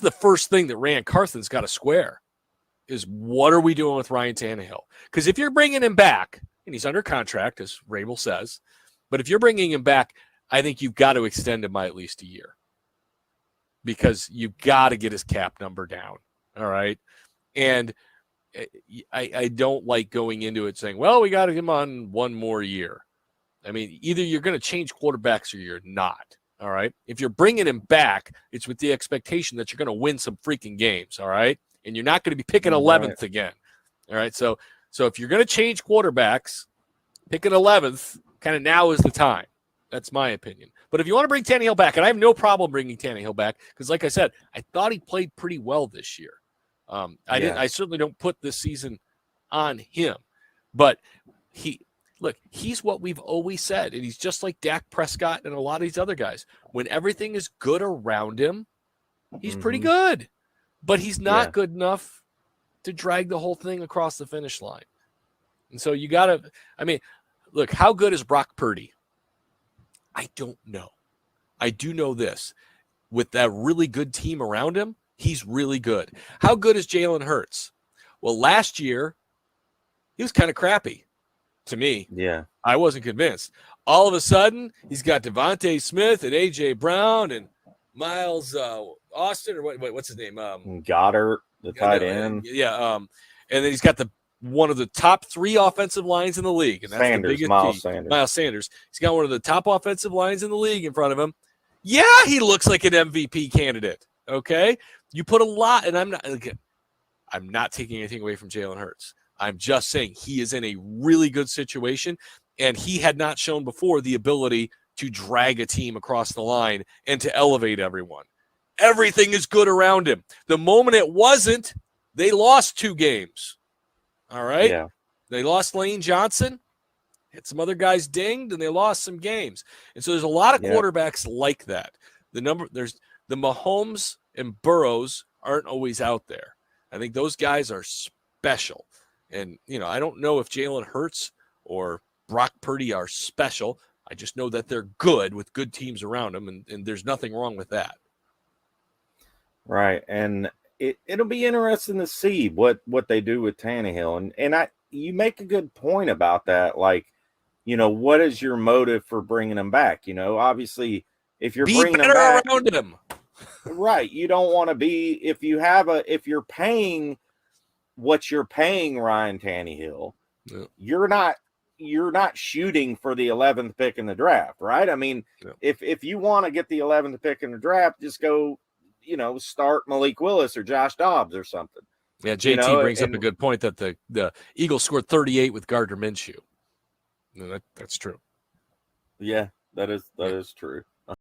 the first thing that Rand Carthon's got to square is what are we doing with Ryan Tannehill? Because if you're bringing him back, and he's under contract, as Rabel says, but if you're bringing him back, I think you've got to extend him by at least a year because you've got to get his cap number down. All right. And I don't like going into it saying, well, we got him on one more year. I mean, either you're going to change quarterbacks or you're not. All right. If you're bringing him back, it's with the expectation that you're going to win some freaking games. All right. And you're not going to be picking 11th again. All right. So if you're going to change quarterbacks, picking 11th, kind of now is the time. That's my opinion. But if you want to bring Tannehill back, and I have no problem bringing Tannehill back, because like I said, I thought he played pretty well this year. I certainly don't put this season on him. But he's what we've always said, and he's just like Dak Prescott and a lot of these other guys. When everything is good around him, he's pretty good. But he's not good enough to drag the whole thing across the finish line. And so you got to – I mean, look, how good is Brock Purdy? I don't know. I do know this. With that really good team around him, he's really good. How good is Jalen Hurts? Well, last year, he was kind of crappy to me. Yeah. I wasn't convinced. All of a sudden, he's got Devontae Smith and A.J. Brown and Miles Austin, or what's his name? Goddard, the tight end. Yeah. And then he's got one of the top 3 offensive lines in the league. And that's the biggest key. Miles Sanders. He's got one of the top offensive lines in the league in front of him. Yeah, he looks like an MVP candidate. Okay? You put a lot, and I'm not taking anything away from Jalen Hurts. I'm just saying he is in a really good situation, and he had not shown before the ability to drag a team across the line and to elevate everyone. Everything is good around him. The moment it wasn't, they lost 2 games. All right? Yeah. They lost Lane Johnson, had some other guys dinged, and they lost some games. And so there's a lot of quarterbacks like that. There's the Mahomes and Burrows aren't always out there. I think those guys are special. And, I don't know if Jalen Hurts or Brock Purdy are special. I just know that they're good with good teams around them, and there's nothing wrong with that. Right, and it'll be interesting to see what they do with Tannehill. And you make a good point about that. Like, what is your motive for bringing him back? Obviously, if you're bringing him back, around him. Right, you don't want to be if you're paying what you're paying Ryan Tannehill, you're not shooting for the 11th pick in the draft, right? I mean, if you want to get the 11th pick in the draft, just go, start Malik Willis or Josh Dobbs or something. Yeah, JT brings up a good point that the Eagles scored 38 with Gardner Minshew. That's true. Yeah, that is true.